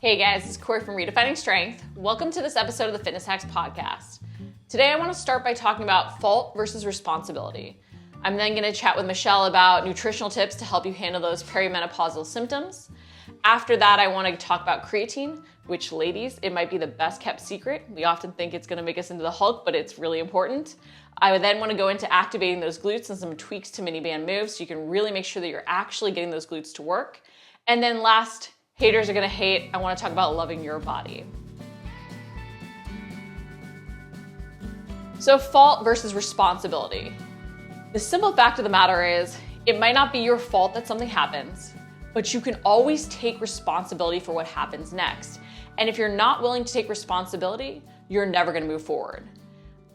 Hey guys, it's Corey from Redefining Strength. Welcome to this episode of the Fitness Hacks Podcast. Today I want to start by talking about fault versus responsibility. I'm then going to chat with Michelle about nutritional tips to help you handle those perimenopausal symptoms. After that, I want to talk about creatine, which, ladies, it might be the best kept secret. We often think it's going to make us into the Hulk, but it's really important. I would then want to go into activating those glutes and some tweaks to mini band moves so you can really make sure that you're actually getting those glutes to work. And then last, haters are going to hate, I want to talk about loving your body. So fault versus responsibility. The simple fact of the matter is, it might not be your fault that something happens, but you can always take responsibility for what happens next. And if you're not willing to take responsibility, you're never going to move forward.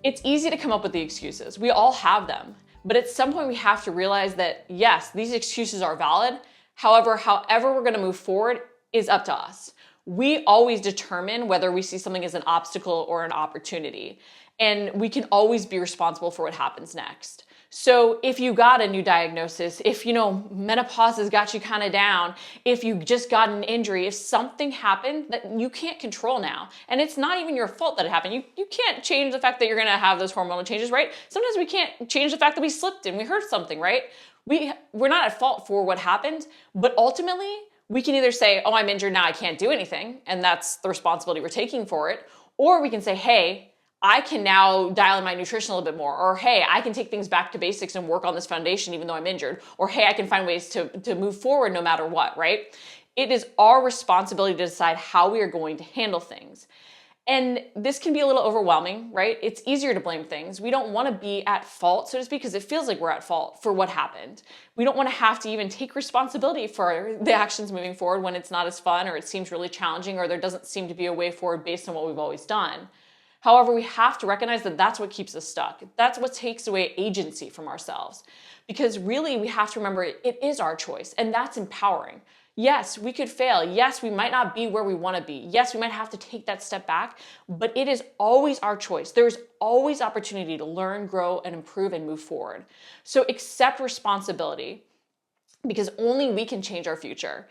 It's easy to come up with the excuses. We all have them. But at some point we have to realize that yes, these excuses are valid. However we're going to move forward is up to us. We always determine whether we see something as an obstacle or an opportunity. And we can always be responsible for what happens next. So if you got a new diagnosis, if menopause has got you kind of down, if you just got an injury, if something happened that you can't control now, and it's not even your fault that it happened, you can't change the fact that you're gonna have those hormonal changes, right? Sometimes we can't change the fact that we slipped and we hurt something, right? We're not at fault for what happened, but ultimately we can either say, oh, I'm injured now, I can't do anything, and that's the responsibility we're taking for it, or we can say, hey, I can now dial in my nutrition a little bit more, or hey, I can take things back to basics and work on this foundation even though I'm injured, or hey, I can find ways to move forward no matter what, right? It is our responsibility to decide how we are going to handle things. And this can be a little overwhelming, right? It's easier to blame things. We don't want to be at fault, so to speak, because it feels like we're at fault for what happened. We don't want to have to even take responsibility for the actions moving forward when it's not as fun, or it seems really challenging, or there doesn't seem to be a way forward based on what we've always done. However, we have to recognize that that's what keeps us stuck. That's what takes away agency from ourselves. Because really, we have to remember it is our choice, and that's empowering. Yes, we could fail. Yes, we might not be where we want to be. Yes, we might have to take that step back, but it is always our choice. There's always opportunity to learn, grow, and improve and move forward. So accept responsibility, because only we can change our future.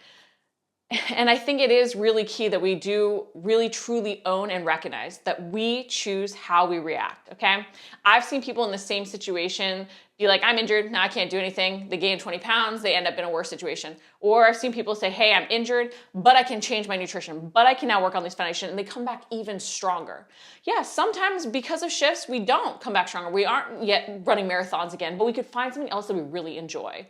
And I think it is really key that we do really truly own and recognize that we choose how we react, okay? I've seen people in the same situation be like, I'm injured, now I can't do anything. They gain 20 pounds, they end up in a worse situation. Or I've seen people say, hey, I'm injured, but I can change my nutrition, but I can now work on this foundation, and they come back even stronger. Yeah, sometimes because of shifts, we don't come back stronger. We aren't yet running marathons again, but we could find something else that we really enjoy.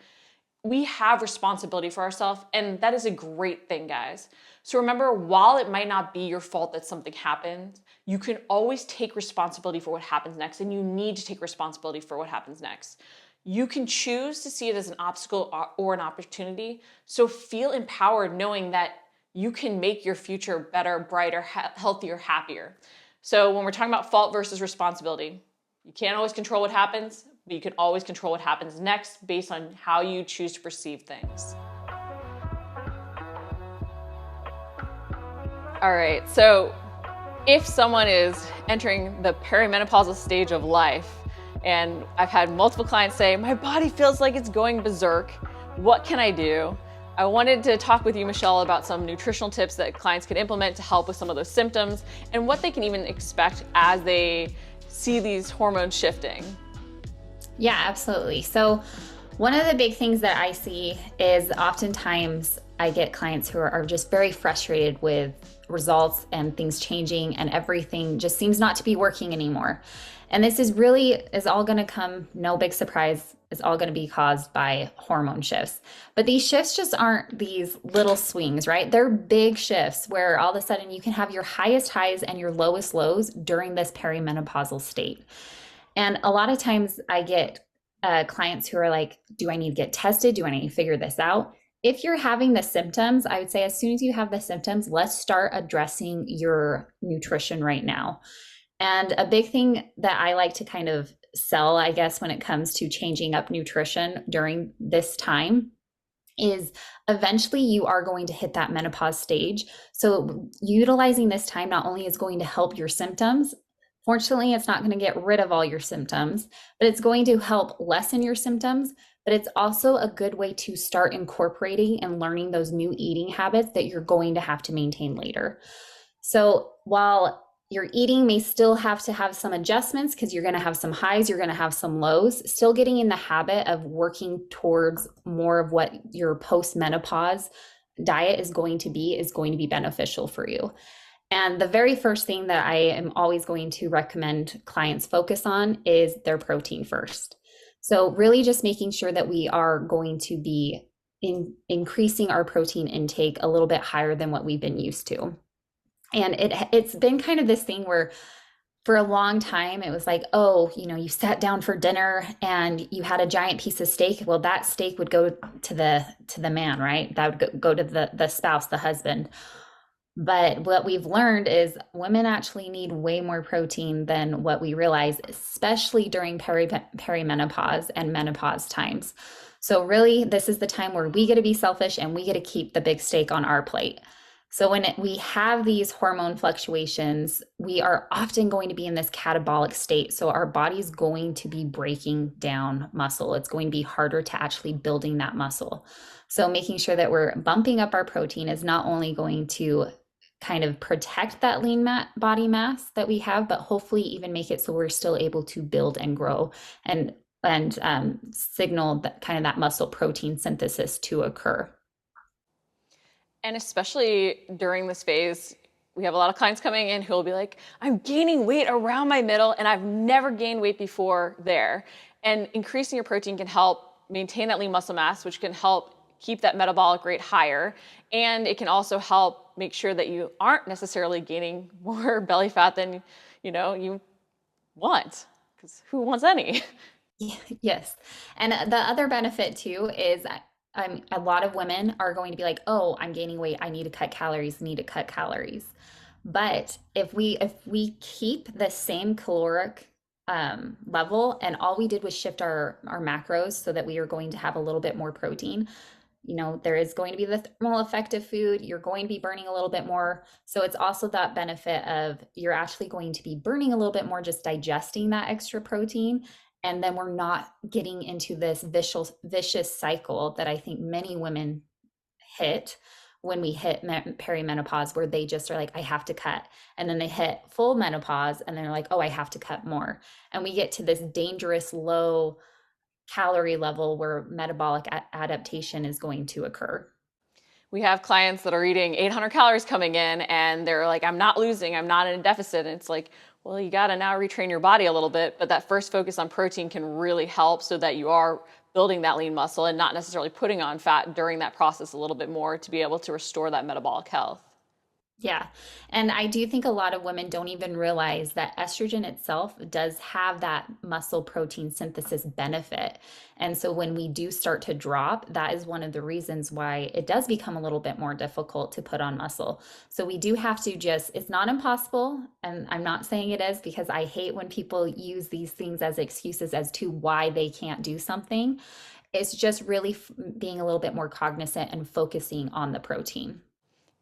We have responsibility for ourselves, and that is a great thing, guys. So remember, while it might not be your fault that something happened, you can always take responsibility for what happens next, and you need to take responsibility for what happens next. You can choose to see it as an obstacle or an opportunity, so feel empowered knowing that you can make your future better, brighter, healthier, happier. So when we're talking about fault versus responsibility, you can't always control what happens, but you can always control what happens next based on how you choose to perceive things. All right, so if someone is entering the perimenopausal stage of life, and I've had multiple clients say, my body feels like it's going berserk, what can I do? I wanted to talk with you, Michelle, about some nutritional tips that clients can implement to help with some of those symptoms and what they can even expect as they see these hormones shifting. Yeah, absolutely. So one of the big things that I see is oftentimes I get clients who are just very frustrated with results and things changing, and everything just seems not to be working anymore. And this is all going to come, no big surprise, it's all going to be caused by hormone shifts. But these shifts just aren't these little swings, right? They're big shifts where all of a sudden you can have your highest highs and your lowest lows during this perimenopausal state. And a lot of times I get clients who are like, do I need to get tested? Do I need to figure this out? If you're having the symptoms, I would say as soon as you have the symptoms, let's start addressing your nutrition right now. And a big thing that I like to kind of sell, I guess, when it comes to changing up nutrition during this time is eventually you are going to hit that menopause stage. So utilizing this time not only is going to help your symptoms, fortunately, it's not going to get rid of all your symptoms, but it's going to help lessen your symptoms, but it's also a good way to start incorporating and learning those new eating habits that you're going to have to maintain later. So while your eating may still have to have some adjustments because you're going to have some highs, you're going to have some lows, still getting in the habit of working towards more of what your post-menopause diet is going to be beneficial for you. And the very first thing that I am always going to recommend clients focus on is their protein first. So really just making sure that we are going to be increasing our protein intake a little bit higher than what we've been used to. And it's been kind of this thing where for a long time it was like, oh, you sat down for dinner and you had a giant piece of steak. Well, that steak would go to the man, right? That would go to the spouse, the husband. But what we've learned is women actually need way more protein than what we realize, especially during perimenopause and menopause times. So really, this is the time where we get to be selfish and we get to keep the big steak on our plate. So when we have these hormone fluctuations, we are often going to be in this catabolic state. So our body's going to be breaking down muscle. It's going to be harder to actually building that muscle. So making sure that we're bumping up our protein is not only going to kind of protect that lean body mass that we have, but hopefully even make it so we're still able to build and grow and signal that kind of that muscle protein synthesis to occur. And especially during this phase, we have a lot of clients coming in who will be like, I'm gaining weight around my middle and I've never gained weight before there. And increasing your protein can help maintain that lean muscle mass, which can help keep that metabolic rate higher. And it can also help make sure that you aren't necessarily gaining more belly fat than you want, because who wants any? Yes. And the other benefit too is a lot of women are going to be like, oh, I'm gaining weight. I need to cut calories, need to cut calories. But if we keep the same caloric level and all we did was shift our macros so that we are going to have a little bit more protein, there is going to be the thermal effect of food. You're going to be burning a little bit more. So it's also that benefit of you're actually going to be burning a little bit more, just digesting that extra protein. And then we're not getting into this vicious cycle that I think many women hit when we hit perimenopause, where they just are like, I have to cut. And then they hit full menopause and they're like, oh, I have to cut more. And we get to this dangerous low calorie level where metabolic adaptation is going to occur. We have clients that are eating 800 calories coming in and they're like, I'm not losing, I'm not in a deficit. And it's like, well, you got to now retrain your body a little bit, but that first focus on protein can really help so that you are building that lean muscle and not necessarily putting on fat during that process a little bit more to be able to restore that metabolic health. Yeah. And I do think a lot of women don't even realize that estrogen itself does have that muscle protein synthesis benefit. And so when we do start to drop, that is one of the reasons why it does become a little bit more difficult to put on muscle. So we do have to it's not impossible. And I'm not saying it is, because I hate when people use these things as excuses as to why they can't do something. It's just really being a little bit more cognizant and focusing on the protein.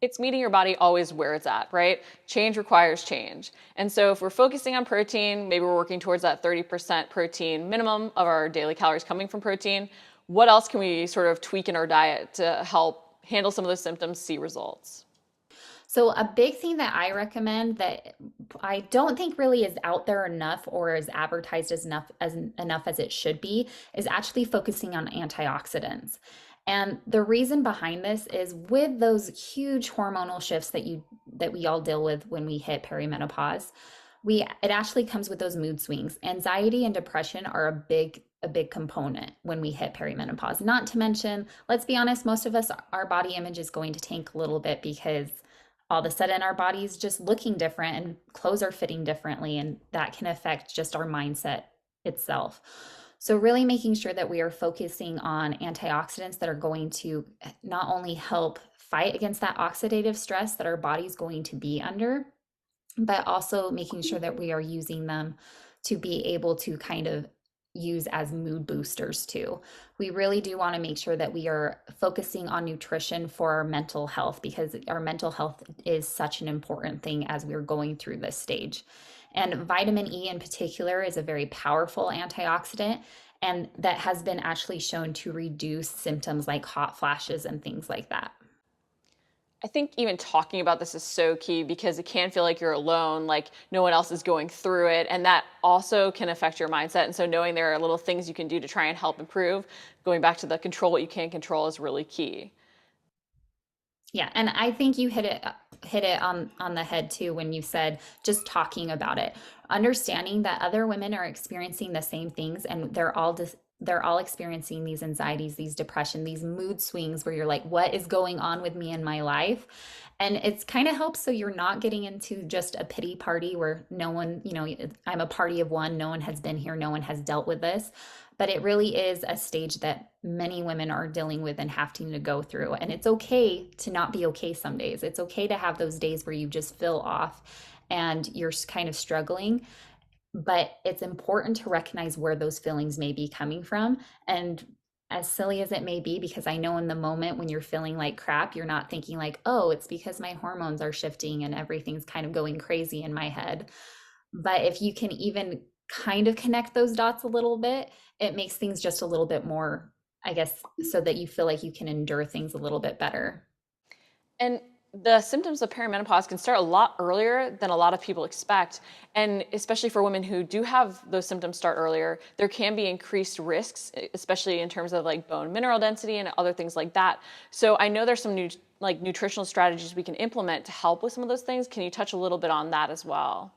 It's meeting your body always where it's at, right? Change requires change. And so if we're focusing on protein, maybe we're working towards that 30% protein minimum of our daily calories coming from protein. What else can we sort of tweak in our diet to help handle some of those symptoms, see results? So a big thing that I recommend that I don't think really is out there enough or is advertised as enough as it should be is actually focusing on antioxidants. And the reason behind this is with those huge hormonal shifts that we all deal with when we hit perimenopause, it actually comes with those mood swings. Anxiety and depression are a big component when we hit perimenopause. Not to mention, let's be honest, most of us, our body image is going to tank a little bit because all of a sudden our body's just looking different and clothes are fitting differently, and that can affect just our mindset itself. So really making sure that we are focusing on antioxidants that are going to not only help fight against that oxidative stress that our body's going to be under, but also making sure that we are using them to be able to kind of use as mood boosters too. We really do want to make sure that we are focusing on nutrition for our mental health, because our mental health is such an important thing as we're going through this stage. And vitamin E in particular is a very powerful antioxidant. And that has been actually shown to reduce symptoms like hot flashes and things like that. I think even talking about this is so key because it can feel like you're alone, like no one else is going through it. And that also can affect your mindset. And so knowing there are little things you can do to try and help improve, going back to the control what you can control is really key. Yeah, and I think you hit it on the head too when you said just talking about it. Understanding that other women are experiencing the same things and they're all experiencing these anxieties, these depression, these mood swings where you're like, what is going on with me in my life? And it's kind of helps so you're not getting into just a pity party where no one, I'm a party of one, no one has been here, no one has dealt with this. But it really is a stage that many women are dealing with and having to go through. And it's okay to not be okay some days. It's okay to have those days where you just feel off and you're kind of struggling. But it's important to recognize where those feelings may be coming from. And as silly as it may be, because I know in the moment when you're feeling like crap, you're not thinking like, oh, it's because my hormones are shifting and everything's kind of going crazy in my head. But if you can even kind of connect those dots a little bit, it makes things just a little bit more, I guess, so that you feel like you can endure things a little bit better. And the symptoms of perimenopause can start a lot earlier than a lot of people expect. And especially for women who do have those symptoms start earlier, there can be increased risks, especially in terms of like bone mineral density and other things like that. So I know there's some new like nutritional strategies we can implement to help with some of those things. Can you touch a little bit on that as well?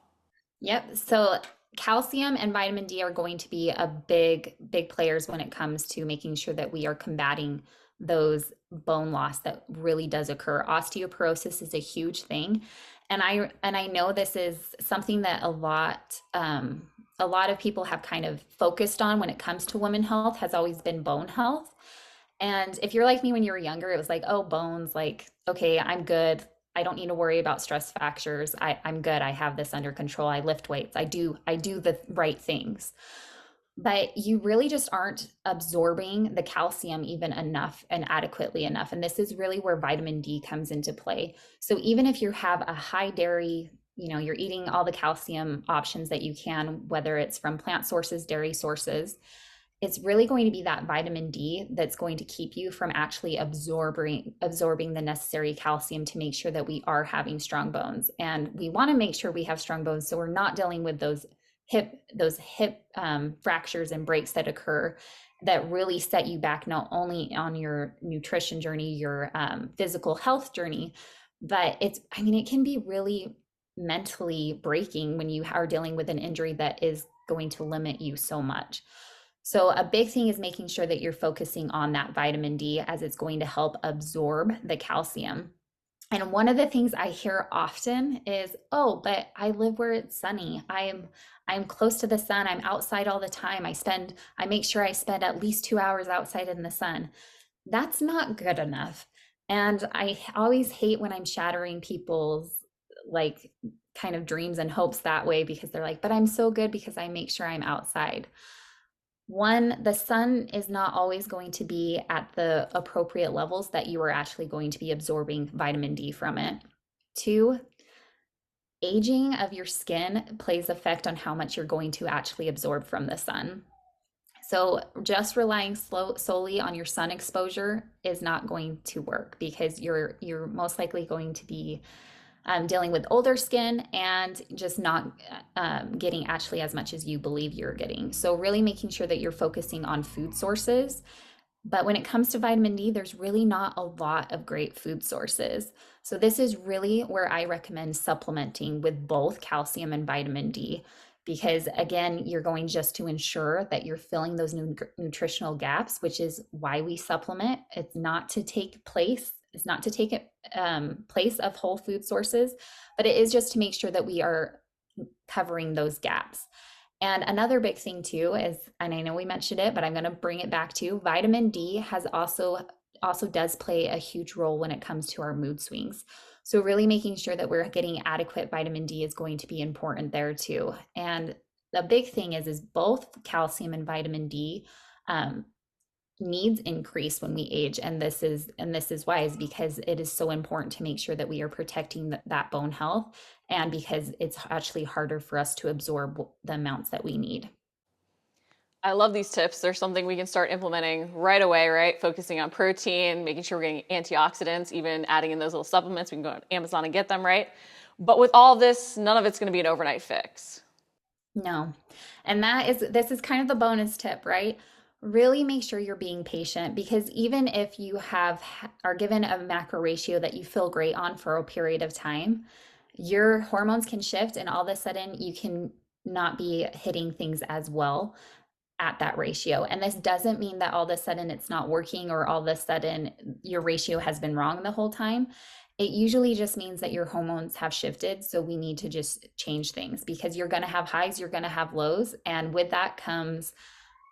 Yep. So calcium and vitamin D are going to be a big players when it comes to making sure that we are combating those bone loss that really does occur. Osteoporosis is a huge thing. And I know this is something that a lot of people have kind of focused on when it comes to women health has always been bone health. And if you're like me when you were younger, it was like, oh, bones, like, okay, I'm good. I don't need to worry about stress fractures. I'm good. I have this under control. I lift weights. I do the right things. But you really just aren't absorbing the calcium even enough and adequately enough. And this is really where vitamin D comes into play. So even if you have a high dairy, you're eating all the calcium options that you can, whether it's from plant sources, dairy sources, it's really going to be that vitamin D that's going to keep you from actually absorbing the necessary calcium to make sure that we are having strong bones. And we want to make sure we have strong bones so we're not dealing with those hip fractures and breaks that occur that really set you back not only on your nutrition journey, your physical health journey, but it can be really mentally breaking when you are dealing with an injury that is going to limit you so much. So, a big thing is making sure that you're focusing on that vitamin D as it's going to help absorb the calcium. And one of the things I hear often is, "Oh, but I live where it's sunny. I'm close to the sun. I'm outside all the time. I make sure I spend at least 2 hours outside in the sun." That's not good enough. And I always hate when I'm shattering people's like kind of dreams and hopes that way because they're like, "But I'm so good because I make sure I'm outside." One, the sun is not always going to be at the appropriate levels that you are actually going to be absorbing vitamin D from it. Two, aging of your skin plays effect on how much you're going to actually absorb from the sun. So just relying solely on your sun exposure is not going to work because you're most likely going to be dealing with older skin and just not getting actually as much as you believe you're getting. So, really making sure that you're focusing on food sources. But when it comes to vitamin D, there's really not a lot of great food sources. So, this is really where I recommend supplementing with both calcium and vitamin D. Because again, you're going just to ensure that you're filling those nutritional gaps, which is why we supplement. It's not to take it place of whole food sources, but it is just to make sure that we are covering those gaps. And another big thing too is, and I know we mentioned it, but I'm going to bring it back to vitamin D has also does play a huge role when it comes to our mood swings. So really making sure that we're getting adequate vitamin D is going to be important there too. And the big thing is both calcium and vitamin D needs increase when we age, and this is why is because it is so important to make sure that we are protecting that bone health, and because it's actually harder for us to absorb the amounts that we need. I love these tips. They're something we can start implementing right away, right? Focusing on protein, making sure we're getting antioxidants, even adding in those little supplements. We can go on Amazon and get them, right? But with all this, none of it's going to be an overnight fix. No. And this is kind of the bonus tip, right? Really make sure you're being patient, because even if you are given a macro ratio that you feel great on for a period of time, your hormones can shift and all of a sudden you can not be hitting things as well at that ratio. And this doesn't mean that all of a sudden it's not working or all of a sudden your ratio has been wrong the whole time. It usually just means that your hormones have shifted. So we need to just change things, because you're going to have highs, you're going to have lows. And with that comes,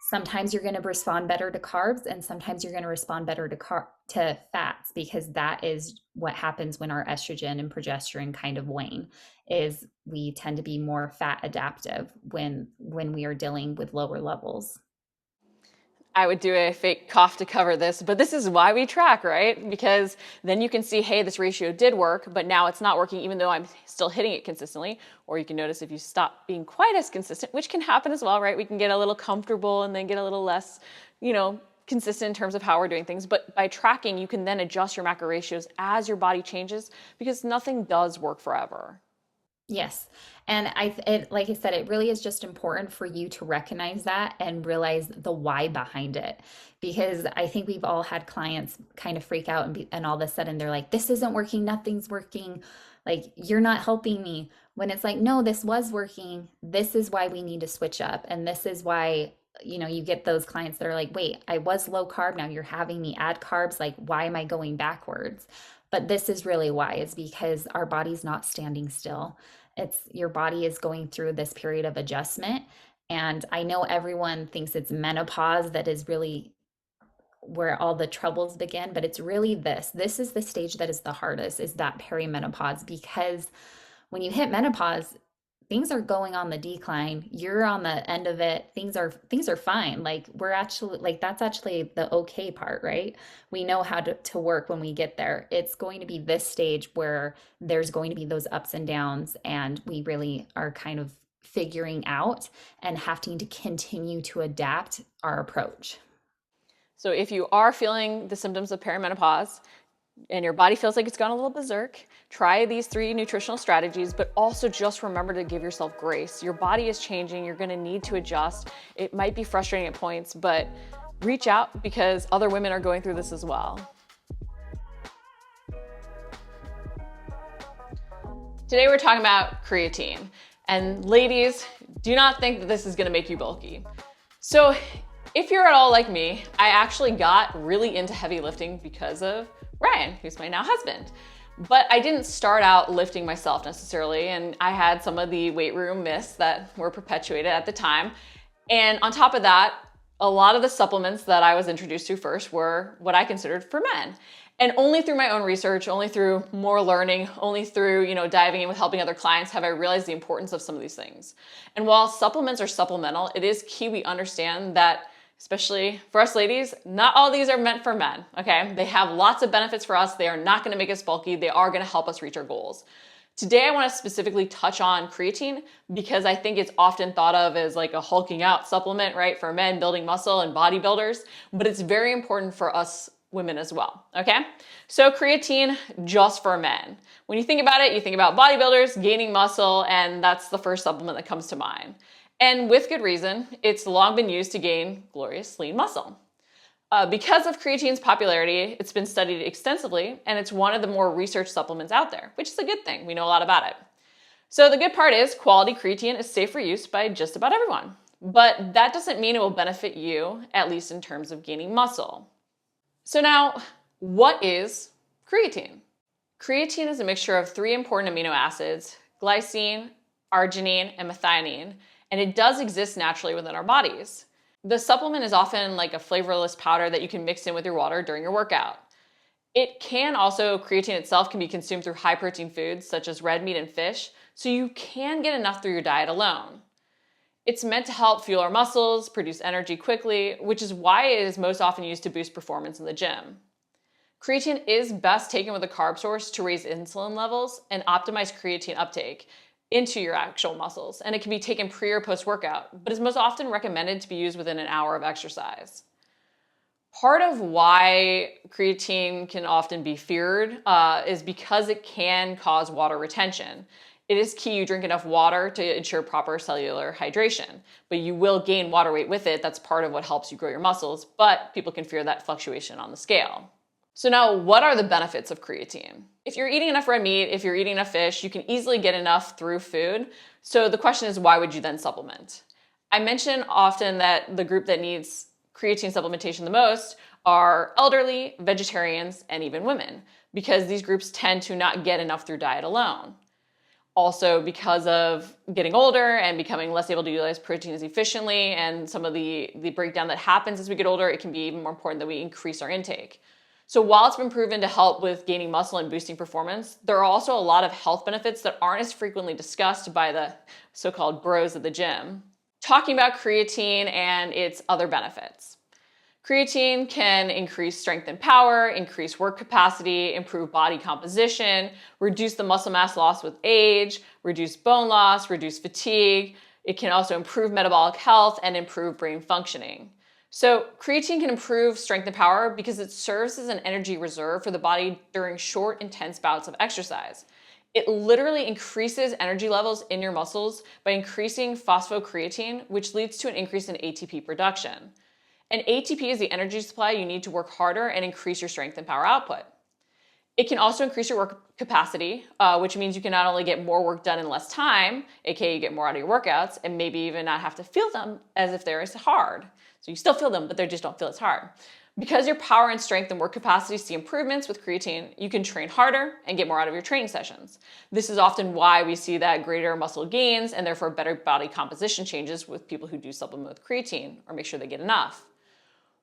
sometimes you're going to respond better to carbs and sometimes you're going to respond better to fats, because that is what happens when our estrogen and progesterone kind of wane. Is we tend to be more fat adaptive when we are dealing with lower levels. I would do a fake cough to cover this, but this is why we track, right? Because then you can see, hey, this ratio did work, but now it's not working even though I'm still hitting it consistently. Or you can notice if you stop being quite as consistent, which can happen as well, right? We can get a little comfortable and then get a little less, consistent in terms of how we're doing things. But by tracking, you can then adjust your macro ratios as your body changes, because nothing does work forever. Yes. And like I said, it really is just important for you to recognize that and realize the why behind it. Because I think we've all had clients kind of freak out and all of a sudden they're like, this isn't working, nothing's working. Like, you're not helping me. When it's like, no, this was working. This is why we need to switch up. And this is why, you get those clients that are like, wait, I was low carb. Now you're having me add carbs. Like, why am I going backwards? But this is really why, is because our body's not standing still. It's your body is going through this period of adjustment. And I know everyone thinks it's menopause that is really where all the troubles begin, but it's really this. This is the stage that is the hardest, is that perimenopause, because when you hit menopause, things are going on the decline. You're on the end of it. Things are fine. Like, we're actually, like, that's actually the okay part, right? We know how to work when we get there. It's going to be this stage where there's going to be those ups and downs, and we really are kind of figuring out and having to continue to adapt our approach. So if you are feeling the symptoms of perimenopause and your body feels like it's gone a little berserk, try these 3 nutritional strategies, but also just remember to give yourself grace. Your body is changing. You're going to need to adjust. It might be frustrating at points, but reach out, because other women are going through this as well. Today we're talking about creatine. And ladies, do not think that this is going to make you bulky. So if you're at all like me, I actually got really into heavy lifting because of Ryan, who's my now husband. But I didn't start out lifting myself necessarily, and I had some of the weight room myths that were perpetuated at the time. And on top of that, a lot of the supplements that I was introduced to first were what I considered for men. And only through my own research, only through more learning, only through, diving in with helping other clients have I realized the importance of some of these things. And while supplements are supplemental, it is key we understand that, especially for us ladies, not all these are meant for men, okay? They have lots of benefits for us. They are not gonna make us bulky. They are gonna help us reach our goals. Today, I wanna specifically touch on creatine, because I think it's often thought of as like a hulking out supplement, right? For men building muscle and bodybuilders, but it's very important for us women as well, okay? So creatine just for men. When you think about it, you think about bodybuilders gaining muscle, and that's the first supplement that comes to mind. And with good reason, it's long been used to gain glorious lean muscle. Because of creatine's popularity, it's been studied extensively, and it's one of the more researched supplements out there, which is a good thing. We know a lot about it. So the good part is quality creatine is safe for use by just about everyone. But that doesn't mean it will benefit you, at least in terms of gaining muscle. So now, what is creatine? Creatine is a mixture of 3 important amino acids: glycine, arginine, and methionine, and it does exist naturally within our bodies. The supplement is often like a flavorless powder that you can mix in with your water during your workout. Creatine itself can be consumed through high protein foods such as red meat and fish, so you can get enough through your diet alone. It's meant to help fuel our muscles, produce energy quickly, which is why it is most often used to boost performance in the gym. Creatine is best taken with a carb source to raise insulin levels and optimize creatine uptake. into your actual muscles, and it can be taken pre or post workout, but is most often recommended to be used within an hour of exercise. Part of why creatine can often be feared is because it can cause water retention. It is key you drink enough water to ensure proper cellular hydration, but you will gain water weight with it. That's part of what helps you grow your muscles, but people can fear that fluctuation on the scale. So now, what are the benefits of creatine? If you're eating enough red meat, if you're eating enough fish, you can easily get enough through food. So the question is, why would you then supplement? I mention often that the group that needs creatine supplementation the most are elderly, vegetarians, and even women, because these groups tend to not get enough through diet alone. Also, because of getting older and becoming less able to utilize proteins efficiently and some of the breakdown that happens as we get older, it can be even more important that we increase our intake. So while it's been proven to help with gaining muscle and boosting performance, there are also a lot of health benefits that aren't as frequently discussed by the so-called bros at the gym. Talking about creatine and its other benefits. Creatine can increase strength and power, increase work capacity, improve body composition, reduce the muscle mass loss with age, reduce bone loss, reduce fatigue. It can also improve metabolic health and improve brain functioning. So creatine can improve strength and power because it serves as an energy reserve for the body during short, intense bouts of exercise. It literally increases energy levels in your muscles by increasing phosphocreatine, which leads to an increase in ATP production. And ATP is the energy supply you need to work harder and increase your strength and power output. It can also increase your work capacity, which means you can not only get more work done in less time, aka you get more out of your workouts, and maybe even not have to feel them as if they're as hard. So you still feel them, but they just don't feel as hard. Because your power and strength and work capacity see improvements with creatine, you can train harder and get more out of your training sessions. This is often why we see that greater muscle gains and therefore better body composition changes with people who do supplement with creatine or make sure they get enough.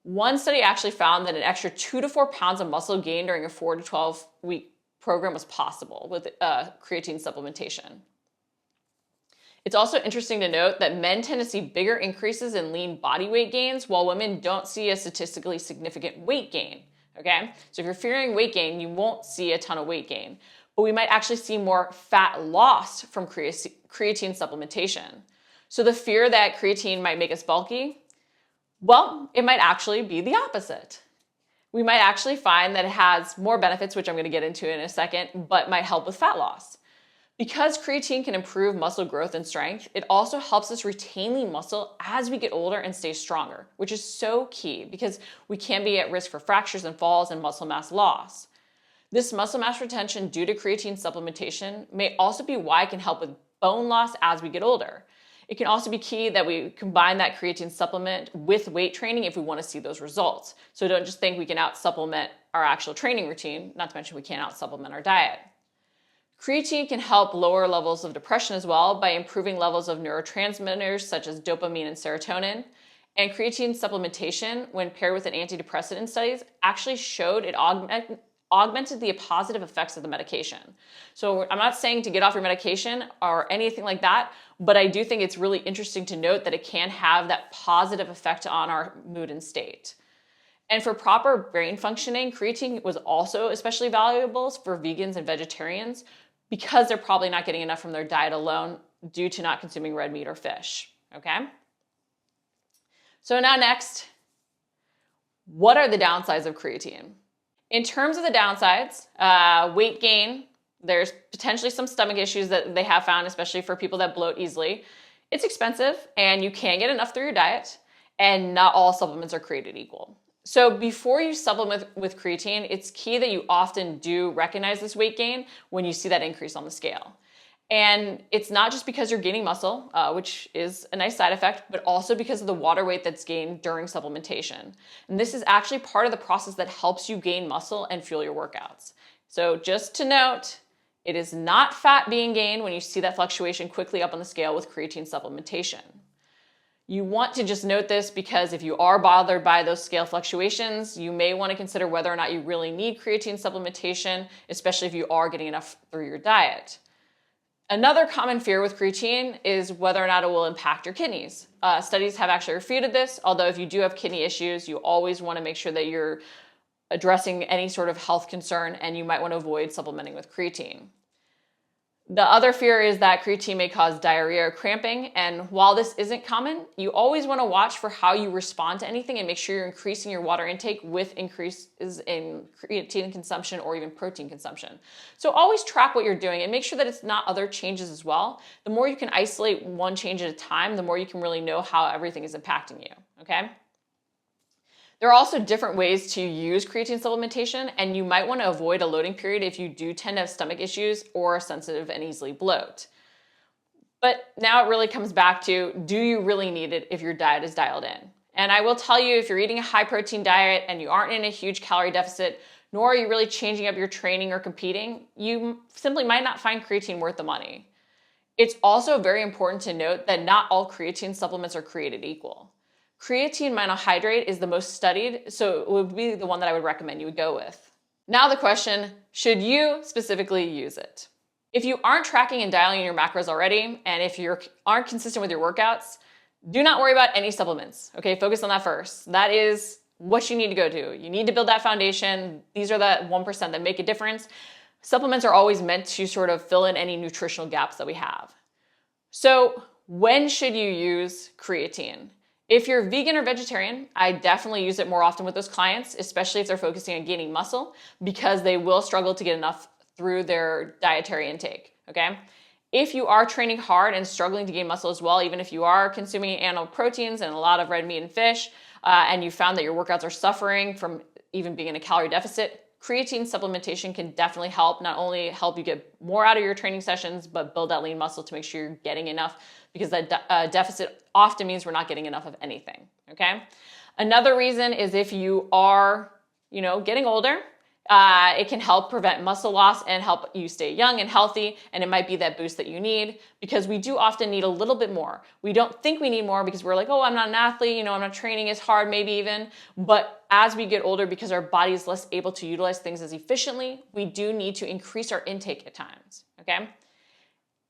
One study actually found that an extra 2 to 4 pounds of muscle gained during a 4 to 12 week program was possible with creatine supplementation. It's also interesting to note that men tend to see bigger increases in lean body weight gains, while women don't see a statistically significant weight gain, okay? So if you're fearing weight gain, you won't see a ton of weight gain, but we might actually see more fat loss from creatine supplementation. So the fear that creatine might make us bulky, well, it might actually be the opposite. We might actually find that it has more benefits, which I'm going to get into in a second, but might help with fat loss. Because creatine can improve muscle growth and strength, it also helps us retain lean muscle as we get older and stay stronger, which is so key because we can be at risk for fractures and falls and muscle mass loss. This muscle mass retention due to creatine supplementation may also be why it can help with bone loss as we get older. It can also be key that we combine that creatine supplement with weight training if we want to see those results. So don't just think we can out-supplement our actual training routine, not to mention we can't out-supplement our diet. Creatine can help lower levels of depression as well by improving levels of neurotransmitters such as dopamine and serotonin. And creatine supplementation, when paired with an antidepressant in studies, actually showed it augmented the positive effects of the medication. So I'm not saying to get off your medication or anything like that, but I do think it's really interesting to note that it can have that positive effect on our mood and state. And for proper brain functioning, creatine was also especially valuable for vegans and vegetarians because they're probably not getting enough from their diet alone due to not consuming red meat or fish, okay? So now next, what are the downsides of creatine? In terms of the downsides, weight gain, there's potentially some stomach issues that they have found, especially for people that bloat easily. It's expensive and you can get enough through your diet, and not all supplements are created equal. So before you supplement with creatine, it's key that you often do recognize this weight gain when you see that increase on the scale. And it's not just because you're gaining muscle, which is a nice side effect, but also because of the water weight that's gained during supplementation. And this is actually part of the process that helps you gain muscle and fuel your workouts. So just to note, it is not fat being gained when you see that fluctuation quickly up on the scale with creatine supplementation. You want to just note this because if you are bothered by those scale fluctuations, you may want to consider whether or not you really need creatine supplementation, especially if you are getting enough through your diet. Another common fear with creatine is whether or not it will impact your kidneys. Studies have actually refuted this, although if you do have kidney issues, you always want to make sure that you're addressing any sort of health concern and you might want to avoid supplementing with creatine. The other fear is that creatine may cause diarrhea or cramping, and while this isn't common, you always want to watch for how you respond to anything and make sure you're increasing your water intake with increases in creatine consumption or even protein consumption. So always track what you're doing and make sure that it's not other changes as well. The more you can isolate one change at a time, the more you can really know how everything is impacting you, okay? There are also different ways to use creatine supplementation, and you might want to avoid a loading period if you do tend to have stomach issues or are sensitive and easily bloat. But now it really comes back to, do you really need it if your diet is dialed in? And I will tell you, if you're eating a high protein diet and you aren't in a huge calorie deficit, nor are you really changing up your training or competing, you simply might not find creatine worth the money. It's also very important to note that not all creatine supplements are created equal. Creatine monohydrate is the most studied, so it would be the one that I would recommend you would go with. Now the question, should you specifically use it? If you aren't tracking and dialing your macros already, and if you aren't consistent with your workouts, do not worry about any supplements, okay? Focus on that first. That is what you need to go to. You need to build that foundation. These are the 1% that make a difference. Supplements are always meant to sort of fill in any nutritional gaps that we have. So when should you use creatine? If you're vegan or vegetarian, I definitely use it more often with those clients, especially if they're focusing on gaining muscle, because they will struggle to get enough through their dietary intake, okay? If you are training hard and struggling to gain muscle as well, even if you are consuming animal proteins and a lot of red meat and fish, and you found that your workouts are suffering from even being in a calorie deficit, creatine supplementation can definitely help, not only help you get more out of your training sessions, but build that lean muscle to make sure you're getting enough, because that deficit often means we're not getting enough of anything, okay? Another reason is if you are, getting older, it can help prevent muscle loss and help you stay young and healthy, and it might be that boost that you need, because we do often need a little bit more. We don't think we need more because we're like, oh, I'm not an athlete, I'm not training as hard, maybe even, but as we get older, because our body is less able to utilize things as efficiently, we do need to increase our intake at times, okay?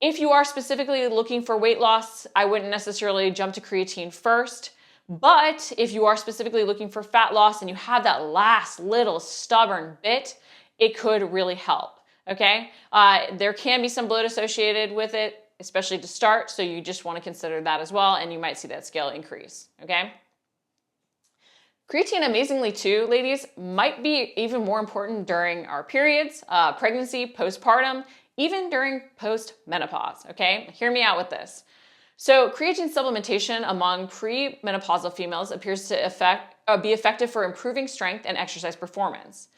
If you are specifically looking for weight loss, I wouldn't necessarily jump to creatine first. But if you are specifically looking for fat loss and you have that last little stubborn bit, it could really help, okay? There can be some bloat associated with it, especially to start, so you just want to consider that as well, and you might see that scale increase, okay? Creatine, amazingly too, ladies, might be even more important during our periods, pregnancy, postpartum, even during post-menopause, okay? Hear me out with this. So creatine supplementation among pre-menopausal females appears to be effective for improving strength and exercise performance.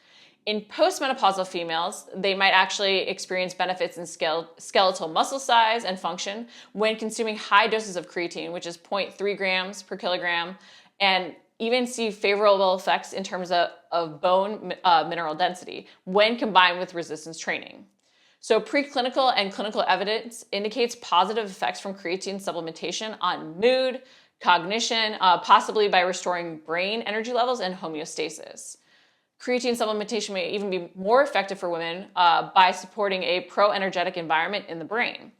In post-menopausal females, they might actually experience benefits in skeletal muscle size and function when consuming high doses of creatine, which is 0.3 grams per kilogram, and even see favorable effects in terms of bone mineral density when combined with resistance training. So preclinical and clinical evidence indicates positive effects from creatine supplementation on mood, cognition, possibly by restoring brain energy levels and homeostasis. Creatine supplementation may even be more effective for women by supporting a pro-energetic environment in the brain.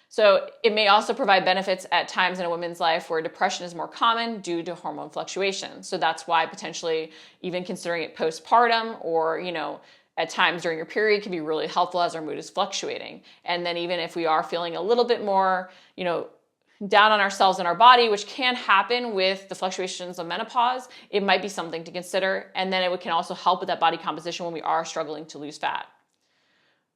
So it may also provide benefits at times in a woman's life where depression is more common due to hormone fluctuation. So that's why potentially even considering it postpartum or, at times during your period can be really helpful as our mood is fluctuating. And then even if we are feeling a little bit more, down on ourselves and our body, which can happen with the fluctuations of menopause, it might be something to consider. And then it can also help with that body composition when we are struggling to lose fat.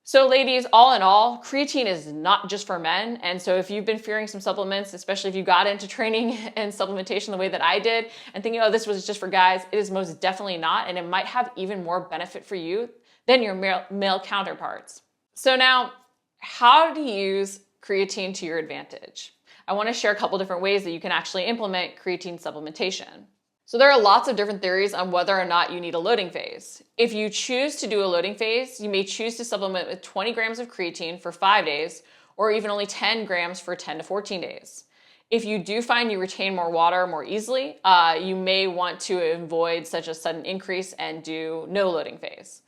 So ladies, all in all, creatine is not just for men. And so if you've been fearing some supplements, especially if you got into training and supplementation the way that I did and thinking, oh, this was just for guys, it is most definitely not. And it might have even more benefit for you than your male counterparts. So now, how to use creatine to your advantage? I want to share a couple different ways that you can actually implement creatine supplementation. So there are lots of different theories on whether or not you need a loading phase. If you choose to do a loading phase, you may choose to supplement with 20 grams of creatine for 5 days, or even only 10 grams for 10 to 14 days. If you do find you retain more water more easily, you may want to avoid such a sudden increase and do no loading phase.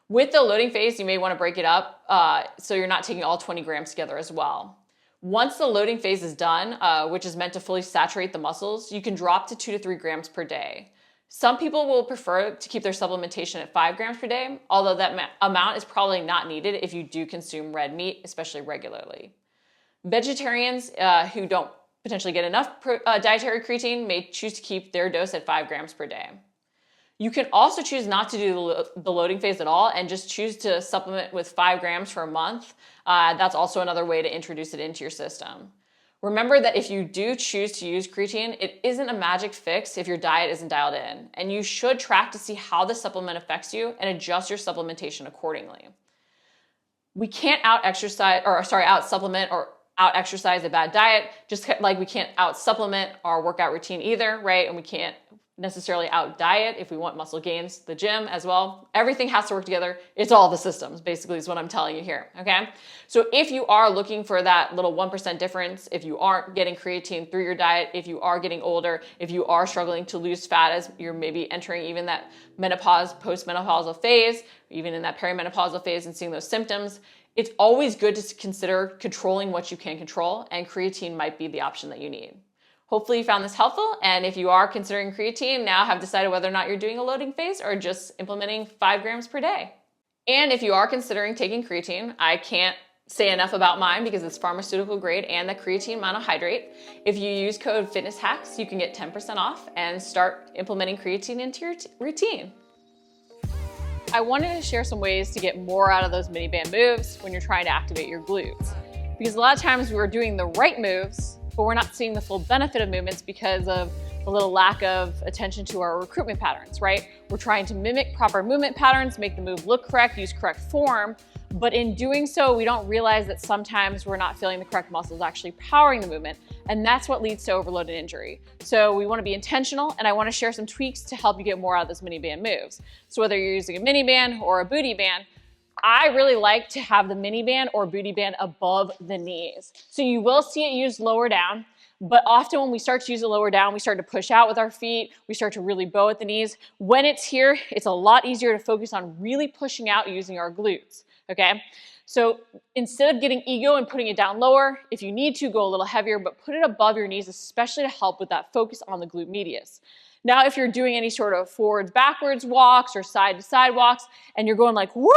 With the loading phase, you may want to break it up so you're not taking all 20 grams together as well. Once the loading phase is done, which is meant to fully saturate the muscles, you can drop to 2 to 3 grams per day. Some people will prefer to keep their supplementation at 5 grams per day, although that amount is probably not needed if you do consume red meat, especially regularly. Vegetarians who don't potentially get enough dietary creatine may choose to keep their dose at 5 grams per day. You can also choose not to do the loading phase at all and just choose to supplement with 5 grams for a month. That's also another way to introduce it into your system. Remember that if you do choose to use creatine, it isn't a magic fix if your diet isn't dialed in, and you should track to see how the supplement affects you and adjust your supplementation accordingly. We can't out-supplement or out-exercise a bad diet, just like we can't out-supplement our workout routine either, right? And we can't necessarily out-diet if we want muscle gains, the gym as well. Everything has to work together. It's all the systems, basically, is what I'm telling you here, okay? So if you are looking for that little 1% difference, if you aren't getting creatine through your diet, if you are getting older, if you are struggling to lose fat as you're maybe entering even that menopause, post-menopausal phase, even in that perimenopausal phase and seeing those symptoms, it's always good to consider controlling what you can control, and creatine might be the option that you need. Hopefully you found this helpful, and if you are considering creatine, now have decided whether or not you're doing a loading phase or just implementing 5 grams per day. And if you are considering taking creatine, I can't say enough about mine because it's pharmaceutical grade and the creatine monohydrate. If you use code FitnessHacks, you can get 10% off and start implementing creatine into your routine. I wanted to share some ways to get more out of those mini band moves when you're trying to activate your glutes. Because a lot of times we're doing the right moves, but we're not seeing the full benefit of movements because of a little lack of attention to our recruitment patterns, right? We're trying to mimic proper movement patterns, make the move look correct, use correct form, but in doing so, we don't realize that sometimes we're not feeling the correct muscles actually powering the movement, and that's what leads to overload and injury. So we want to be intentional, and I want to share some tweaks to help you get more out of those mini band moves. So whether you're using a mini band or a booty band, I really like to have the mini band or booty band above the knees. So you will see it used lower down, but often when we start to use it lower down, we start to push out with our feet, we start to really bow at the knees. When it's here, it's a lot easier to focus on really pushing out using our glutes, okay? So instead of getting ego and putting it down lower, if you need to, go a little heavier, but put it above your knees, especially to help with that focus on the glute medius. Now, if you're doing any sort of forwards, backwards walks or side to side walks, and you're going like, woo,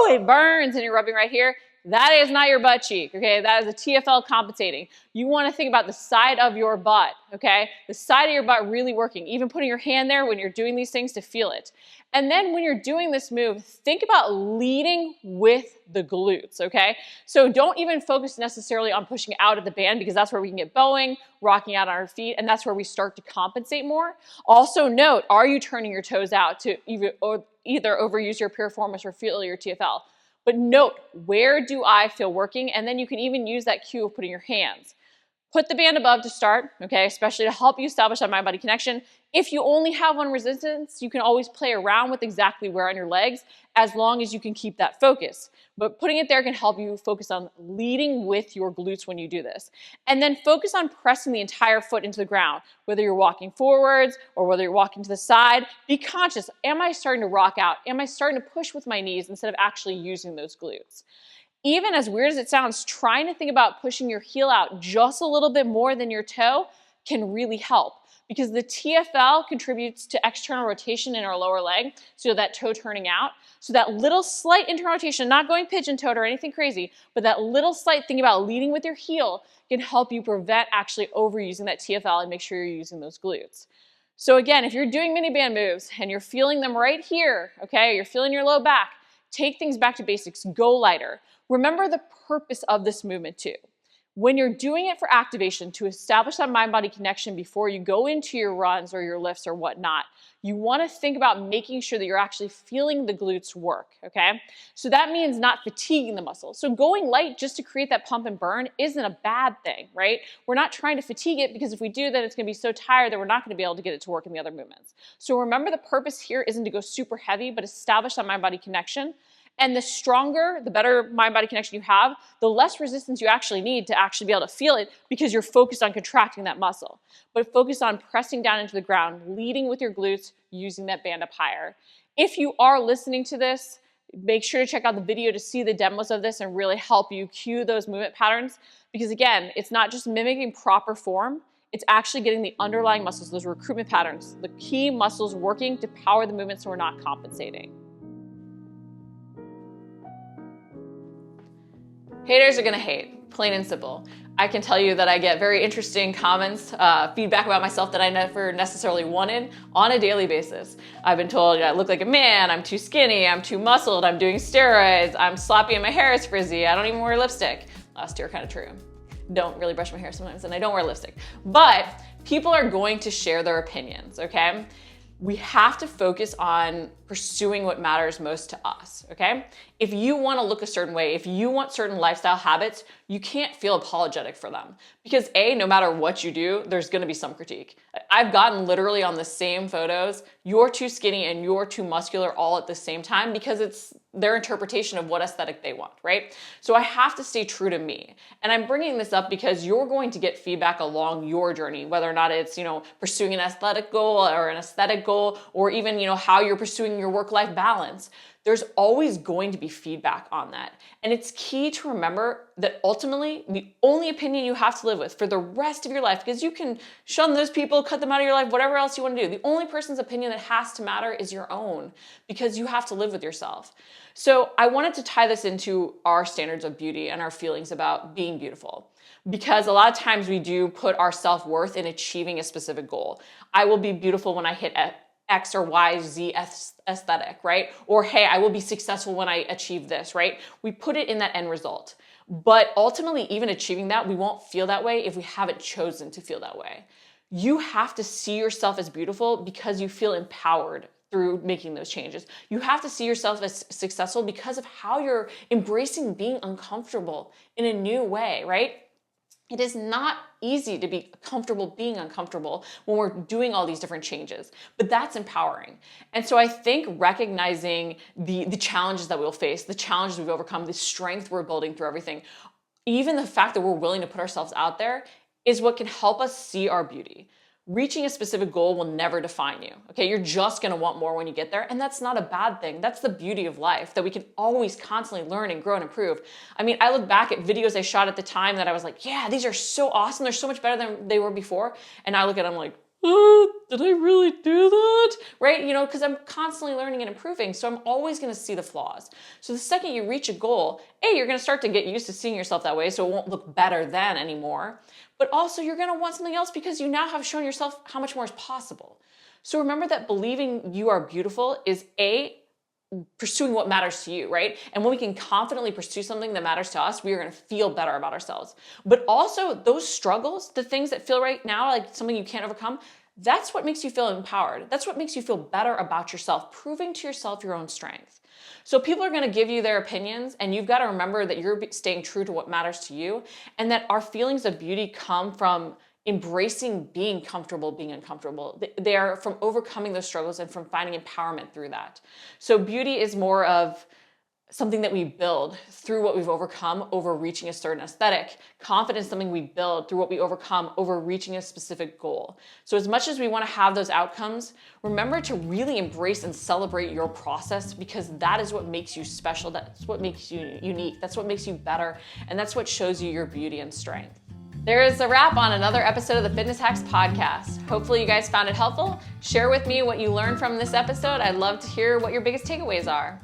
it burns, and you're rubbing right here, that is not your butt cheek, okay? That is a TFL compensating. You want to think about the side of your butt, okay? The side of your butt really working, even putting your hand there when you're doing these things to feel it. And then when you're doing this move, think about leading with the glutes, okay? So don't even focus necessarily on pushing out of the band because that's where we can get bowing, rocking out on our feet, and that's where we start to compensate more. Also note, are you turning your toes out to either overuse your piriformis or feel your TFL? But note, where do I feel working? And then you can even use that cue of putting your hands. Put the band above to start, okay, especially to help you establish that mind-body connection. If you only have one resistance, you can always play around with exactly where on your legs as long as you can keep that focus. But putting it there can help you focus on leading with your glutes when you do this. And then focus on pressing the entire foot into the ground, whether you're walking forwards or whether you're walking to the side. Be conscious, am I starting to rock out? Am I starting to push with my knees instead of actually using those glutes? Even as weird as it sounds, trying to think about pushing your heel out just a little bit more than your toe can really help because the TFL contributes to external rotation in our lower leg, so that toe turning out. So that little slight internal rotation, not going pigeon-toed or anything crazy, but that little slight thing about leading with your heel can help you prevent actually overusing that TFL and make sure you're using those glutes. So again, if you're doing mini band moves and you're feeling them right here, okay, you're feeling your low back, take things back to basics, go lighter. Remember the purpose of this movement too. When you're doing it for activation to establish that mind-body connection before you go into your runs or your lifts or whatnot, you want to think about making sure that you're actually feeling the glutes work, okay? So that means not fatiguing the muscle. So going light just to create that pump and burn isn't a bad thing, right? We're not trying to fatigue it because if we do, then it's going to be so tired that we're not going to be able to get it to work in the other movements. So remember the purpose here isn't to go super heavy, but establish that mind-body connection. And the stronger, the better mind-body connection you have, the less resistance you actually need to actually be able to feel it because you're focused on contracting that muscle. But focus on pressing down into the ground, leading with your glutes, using that band up higher. If you are listening to this, make sure to check out the video to see the demos of this and really help you cue those movement patterns. Because again, it's not just mimicking proper form, It's actually getting the underlying muscles, those recruitment patterns, the key muscles working to power the movement so we're not compensating. Haters are gonna hate, plain and simple. I can tell you that I get very interesting comments, feedback about myself that I never necessarily wanted on a daily basis. I've been told I look like a man, I'm too skinny, I'm too muscled, I'm doing steroids, I'm sloppy and my hair is frizzy, I don't even wear lipstick. Last year, kind of true. Don't really brush my hair sometimes and I don't wear lipstick. But people are going to share their opinions, okay? We have to focus on pursuing what matters most to us, okay? If you want to look a certain way, if you want certain lifestyle habits, you can't feel apologetic for them. Because A, no matter what you do, there's going to be some critique. I've gotten literally on the same photos, you're too skinny and you're too muscular all at the same time because it's their interpretation of what aesthetic they want, right? So I have to stay true to me. And I'm bringing this up because you're going to get feedback along your journey, whether or not it's, pursuing an athletic goal or an aesthetic goal, or even, how you're pursuing your work-life balance. There's always going to be feedback on that. And it's key to remember that ultimately the only opinion you have to live with for the rest of your life, because you can shun those people, cut them out of your life, whatever else you want to do. The only person's opinion that has to matter is your own, because you have to live with yourself. So I wanted to tie this into our standards of beauty and our feelings about being beautiful. Because a lot of times we do put our self-worth in achieving a specific goal. I will be beautiful when I hit X or Y, Z aesthetic, right? Or, hey, I will be successful when I achieve this, right? We put it in that end result. But ultimately, even achieving that, we won't feel that way if we haven't chosen to feel that way. You have to see yourself as beautiful because you feel empowered through making those changes. You have to see yourself as successful because of how you're embracing being uncomfortable in a new way, right? It is not easy to be comfortable being uncomfortable when we're doing all these different changes, but that's empowering. And so I think recognizing the challenges that we'll face, the challenges we've overcome, the strength we're building through everything, even the fact that we're willing to put ourselves out there is what can help us see our beauty. Reaching a specific goal will never define you, okay? You're just gonna want more when you get there, and that's not a bad thing. That's the beauty of life, that we can always constantly learn and grow and improve. I mean, I look back at videos I shot at the time that I was like, yeah, these are so awesome. They're so much better than they were before. And I look at them like, did I really do that? Right? Because I'm constantly learning and improving. So I'm always going to see the flaws. So the second you reach a goal, A, you're going to start to get used to seeing yourself that way. So it won't look better than anymore. But also you're going to want something else because you now have shown yourself how much more is possible. So remember that believing you are beautiful is A, pursuing what matters to you, right? And when we can confidently pursue something that matters to us, we are going to feel better about ourselves. But also those struggles, the things that feel right now like something you can't overcome, that's what makes you feel empowered. That's what makes you feel better about yourself, proving to yourself your own strength. So people are going to give you their opinions, and you've got to remember that you're staying true to what matters to you, and that our feelings of beauty come from embracing being comfortable, being uncomfortable. They are from overcoming those struggles and from finding empowerment through that. So beauty is more of something that we build through what we've overcome over reaching a certain aesthetic. Confidence is something we build through what we overcome over reaching a specific goal. So as much as we want to have those outcomes, remember to really embrace and celebrate your process, because that is what makes you special. That's what makes you unique. That's what makes you better. And that's what shows you your beauty and strength. There is a wrap on another episode of the Fitness Hacks podcast. Hopefully you guys found it helpful. Share with me what you learned from this episode. I'd love to hear what your biggest takeaways are.